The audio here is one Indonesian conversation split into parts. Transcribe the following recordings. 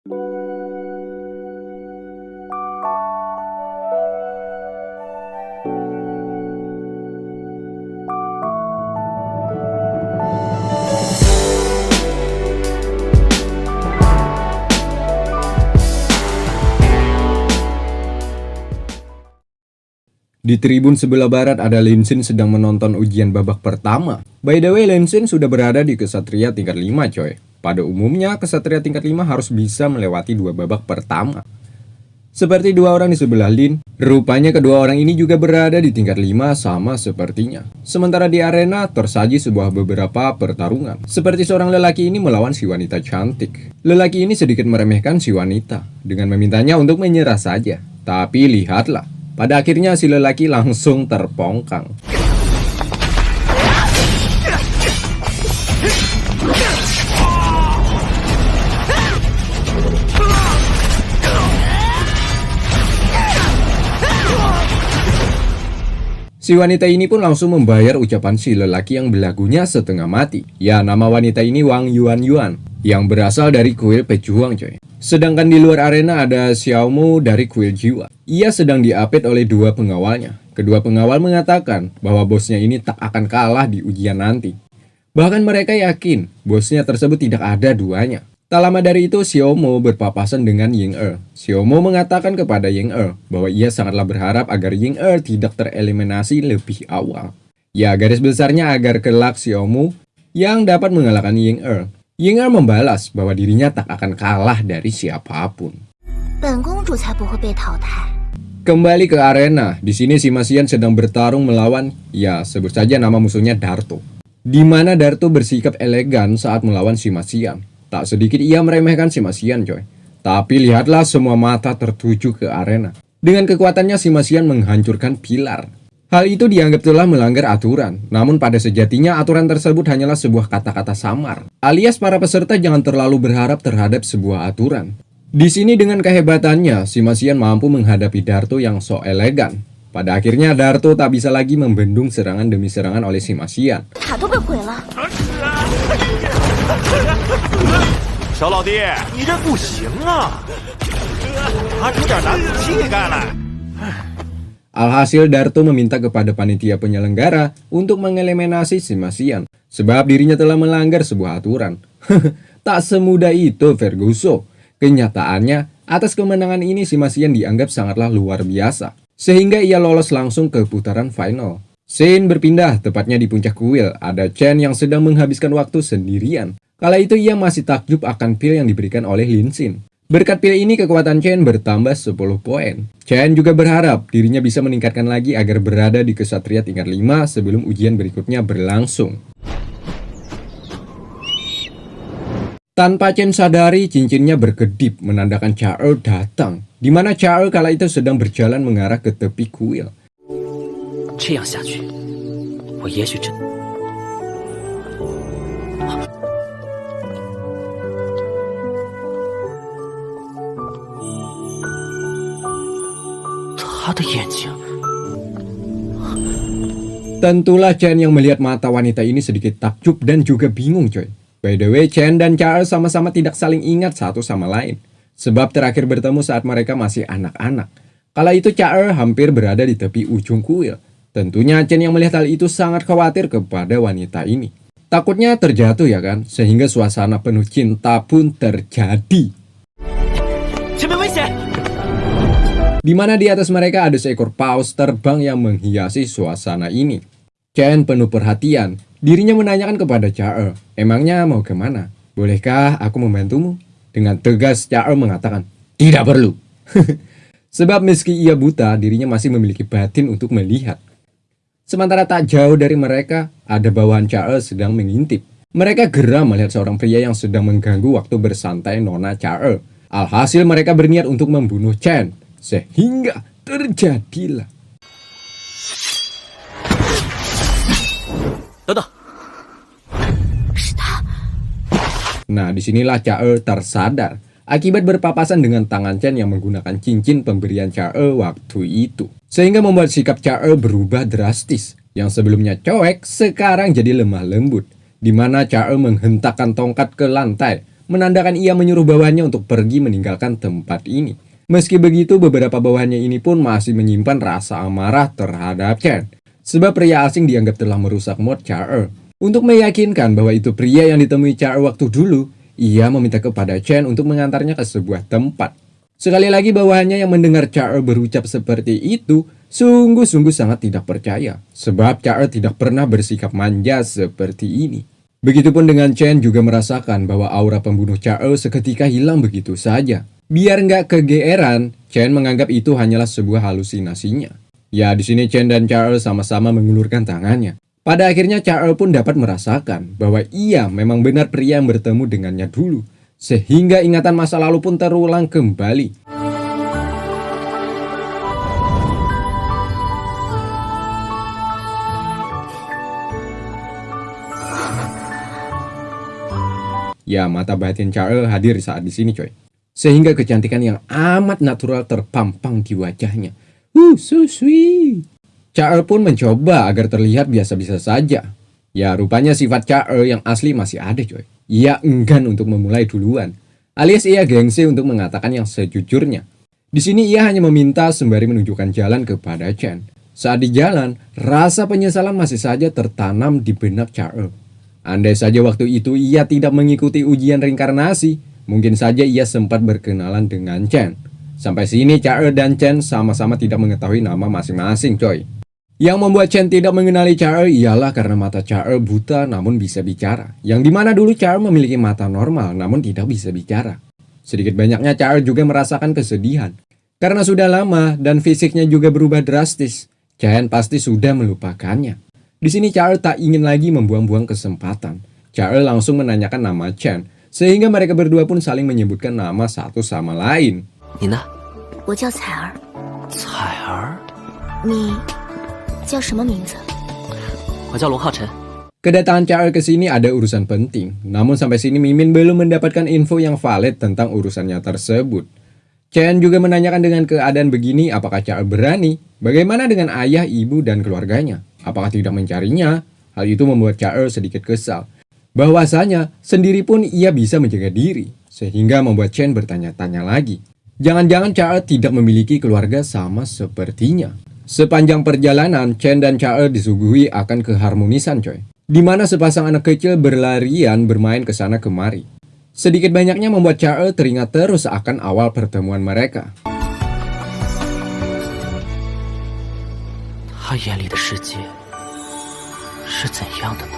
Di tribun sebelah barat ada Linsin sedang menonton ujian babak pertama. By the way, Linsin sudah berada di kesatria tingkat 5 coy. Pada umumnya, kesatria tingkat 5 harus bisa melewati 2 babak pertama. Seperti dua orang di sebelah Lin, rupanya kedua orang ini juga berada di tingkat 5 sama sepertinya. Sementara di arena tersaji sebuah beberapa pertarungan. Seperti seorang lelaki ini melawan si wanita cantik. Lelaki ini sedikit meremehkan si wanita dengan memintanya untuk menyerah saja. Tapi lihatlah, pada akhirnya si lelaki langsung terpongkang. Si wanita ini pun langsung membayar ucapan si lelaki yang belagunya setengah mati. Ya, nama wanita ini Wang Yuan, yang berasal dari kuil pejuang coy. Sedangkan di luar arena ada Xiaomu dari kuil jiwa. Ia sedang diapit oleh dua pengawalnya. Kedua pengawal mengatakan bahwa bosnya ini tak akan kalah di ujian nanti. Bahkan mereka yakin bosnya tersebut tidak ada duanya. Tak lama dari itu, Xiaomu berpapasan dengan Ying Er. Xiaomu mengatakan kepada Ying Er bahwa ia sangatlah berharap agar Ying Er tidak tereliminasi lebih awal. Ya, garis besarnya agar kelak Xiaomu yang dapat mengalahkan Ying Er. Ying Er membalas bahwa dirinya tak akan kalah dari siapapun. Kembali ke arena, di sini Sima Xian sedang bertarung melawan, ya sebut saja nama musuhnya Darto. Di mana Darto bersikap elegan saat melawan Sima Xian. Tak sedikit ia meremehkan Sima Xian coy. Tapi lihatlah semua mata tertuju ke arena. Dengan kekuatannya Sima Xian menghancurkan pilar. Hal itu dianggap telah melanggar aturan. Namun pada sejatinya aturan tersebut hanyalah sebuah kata-kata samar. Alias para peserta jangan terlalu berharap terhadap sebuah aturan. Di sini dengan kehebatannya Sima Xian mampu menghadapi Darto yang sok elegan. Pada akhirnya Darto tak bisa lagi membendung serangan demi serangan oleh Sima Xian. Alhasil Darto meminta kepada panitia penyelenggara untuk mengeliminasi Sima Xian, sebab dirinya telah melanggar sebuah aturan. Tak semudah itu Ferguson. Kenyataannya, atas kemenangan ini Sima Xian dianggap sangatlah luar biasa, sehingga ia lolos langsung ke putaran final. Scene berpindah, tepatnya di puncak kuil. Ada Chen yang sedang menghabiskan waktu sendirian. Kala itu ia masih takjub akan pil yang diberikan oleh Linsin. Berkat pil ini kekuatan Chen bertambah 10 poin. Chen juga berharap dirinya bisa meningkatkan lagi agar berada di kesatria tingkat 5 sebelum ujian berikutnya berlangsung. Tanpa Chen sadari, cincinnya berkedip menandakan Charles datang. Di mana Charles kala itu sedang berjalan mengarah ke tepi kuil. Tentulah Chen yang melihat mata wanita ini sedikit takjub dan juga bingung coy. By the way, Chen dan Charles sama-sama tidak saling ingat satu sama lain. Sebab terakhir bertemu saat mereka masih anak-anak. Kala itu Charles hampir berada di tepi ujung kuil. Tentunya Chen yang melihat hal itu sangat khawatir kepada wanita ini. Takutnya terjatuh ya kan, sehingga suasana penuh cinta pun terjadi. Di mana di atas mereka ada seekor paus terbang yang menghiasi suasana ini. Chen penuh perhatian, dirinya menanyakan kepada Charles, emangnya mau kemana? Bolehkah aku membantumu? Dengan tegas Charles mengatakan, tidak perlu. Sebab meski ia buta, dirinya masih memiliki batin untuk melihat. Sementara tak jauh dari mereka, ada bawahan Charles sedang mengintip. Mereka geram melihat seorang pria yang sedang mengganggu waktu bersantai Nona Charles. Alhasil mereka berniat untuk membunuh Chen. Sehingga terjadilah. Nah, disinilah Charles tersadar akibat berpapasan dengan tangan Chen yang menggunakan cincin pemberian Charles waktu itu. Sehingga membuat sikap Charles berubah drastis. Yang sebelumnya cuek, sekarang jadi lemah lembut. Di mana Charles menghentakkan tongkat ke lantai, menandakan ia menyuruh bawahannya untuk pergi meninggalkan tempat ini. Meski begitu, beberapa bawahannya ini pun masih menyimpan rasa amarah terhadap Chen, sebab pria asing dianggap telah merusak mood Char. Untuk meyakinkan bahwa itu pria yang ditemui Char waktu dulu, ia meminta kepada Chen untuk mengantarnya ke sebuah tempat. Sekali lagi bawahannya yang mendengar Char berucap seperti itu, sungguh-sungguh sangat tidak percaya, sebab Char tidak pernah bersikap manja seperti ini. Begitupun dengan Chen juga merasakan bahwa aura pembunuh Char seketika hilang begitu saja. Biar nggak kegeeran, Chen menganggap itu hanyalah sebuah halusinasinya. Ya, di sini Chen dan Char sama-sama mengulurkan tangannya. Pada akhirnya Char pun dapat merasakan bahwa ia memang benar pria yang bertemu dengannya dulu, sehingga ingatan masa lalu pun terulang kembali. Ya, mata batin Char hadir saat di sini, coy. Sehingga kecantikan yang amat natural terpampang di wajahnya. So sweet. Char pun mencoba agar terlihat biasa-biasa saja. Ya, rupanya sifat Char yang asli masih ada, coy. Ia enggan untuk memulai duluan, alias ia gengsi untuk mengatakan yang sejujurnya. Di sini ia hanya meminta sembari menunjukkan jalan kepada Chen. Saat di jalan, rasa penyesalan masih saja tertanam di benak Char. Andai saja waktu itu ia tidak mengikuti ujian reinkarnasi, mungkin saja ia sempat berkenalan dengan Chen. Sampai sini Char dan Chen sama-sama tidak mengetahui nama masing-masing, coy. Yang membuat Chen tidak mengenali Char ialah karena mata Char buta namun bisa bicara. Yang dimana dulu Char memiliki mata normal namun tidak bisa bicara. Sedikit banyaknya Char juga merasakan kesedihan. Karena sudah lama dan fisiknya juga berubah drastis, Chen pasti sudah melupakannya. Di sini Char tak ingin lagi membuang-buang kesempatan. Char langsung menanyakan nama Chen, sehingga mereka berdua pun saling menyebutkan nama satu sama lain. Nina? 我叫彩儿。彩儿？你叫什么名字？我叫龙浩辰。 Kedatangan Char ke sini ada urusan penting, namun sampai sini Mimin belum mendapatkan info yang valid tentang urusannya tersebut. Chen juga menanyakan dengan keadaan begini apakah Char berani, bagaimana dengan ayah, ibu, dan keluarganya. Apakah tidak mencarinya? Hal itu membuat Char sedikit kesal. Bahwasanya sendiri pun ia bisa menjaga diri, sehingga membuat Chen bertanya-tanya lagi. Jangan-jangan Char tidak memiliki keluarga sama sepertinya. Sepanjang perjalanan, Chen dan Char disuguhi akan keharmonisan, coy. Di mana sepasang anak kecil berlarian bermain ke sana kemari. Sedikit banyaknya membuat Char teringat terus akan awal pertemuan mereka. 他眼里的世界是怎样的呢？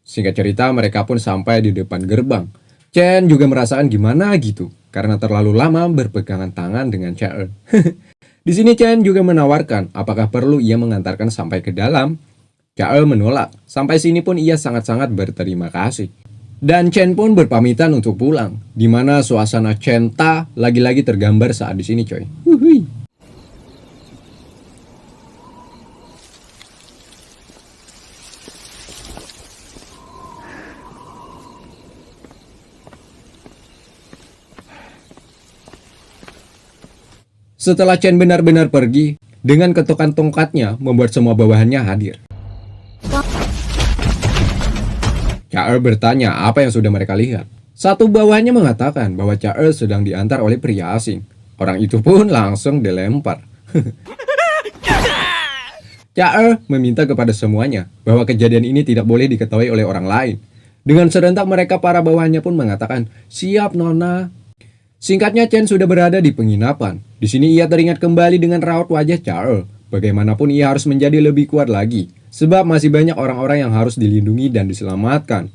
Singkat cerita, mereka pun sampai di depan gerbang. Chen juga merasakan gimana gitu, karena terlalu lama berpegangan tangan dengan Char. Di sini Chen juga menawarkan apakah perlu ia mengantarkan sampai ke dalam. Char menolak. Sampai sini pun ia sangat-sangat berterima kasih. Dan Chen pun berpamitan untuk pulang, di mana suasana cinta lagi-lagi tergambar saat di sini, coy. Setelah Chen benar-benar pergi, dengan ketukan tongkatnya membuat semua bawahannya hadir. Char bertanya apa yang sudah mereka lihat. Satu bawahannya mengatakan bahwa Char sedang diantar oleh pria asing. Orang itu pun langsung dilempar. Char meminta kepada semuanya bahwa kejadian ini tidak boleh diketahui oleh orang lain. Dengan serentak mereka para bawahannya pun mengatakan, "Siap, Nona." Singkatnya Chen sudah berada di penginapan. Di sini ia teringat kembali dengan raut wajah Char. Bagaimanapun ia harus menjadi lebih kuat lagi, sebab masih banyak orang-orang yang harus dilindungi dan diselamatkan.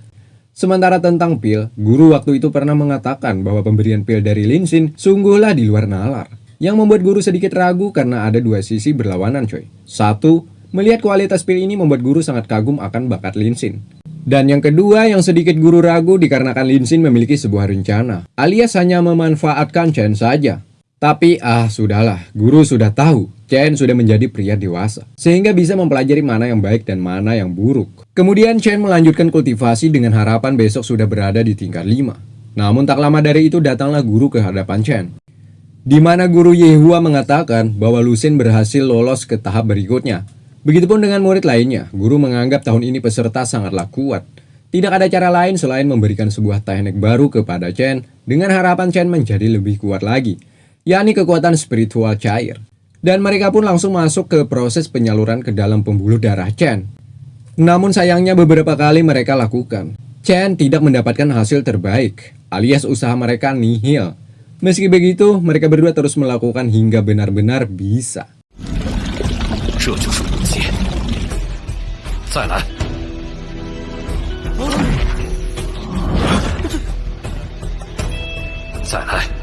Sementara tentang pil, guru waktu itu pernah mengatakan bahwa pemberian pil dari Lin Xin sungguhlah di luar nalar. Yang membuat guru sedikit ragu karena ada dua sisi berlawanan, coy. Satu, melihat kualitas pil ini membuat guru sangat kagum akan bakat Lin Xin. Dan yang kedua yang sedikit guru ragu dikarenakan Lin Xin memiliki sebuah rencana, alias hanya memanfaatkan Chen saja. Tapi sudahlah, guru sudah tahu Chen sudah menjadi pria dewasa, sehingga bisa mempelajari mana yang baik dan mana yang buruk. Kemudian Chen melanjutkan kultivasi dengan harapan besok sudah berada di tingkat 5. Namun tak lama dari itu datanglah guru ke hadapan Chen, di mana guru Yehua mengatakan bahwa Lucien berhasil lolos ke tahap berikutnya. Begitupun dengan murid lainnya, guru menganggap tahun ini peserta sangatlah kuat. Tidak ada cara lain selain memberikan sebuah teknik baru kepada Chen dengan harapan Chen menjadi lebih kuat lagi, yakni kekuatan spiritual cair. Dan mereka pun langsung masuk ke proses penyaluran ke dalam pembuluh darah Chen. Namun sayangnya beberapa kali mereka lakukan, Chen tidak mendapatkan hasil terbaik, alias usaha mereka nihil. Meski begitu, mereka berdua terus melakukan hingga benar-benar bisa. 这就是武界，再来！再来！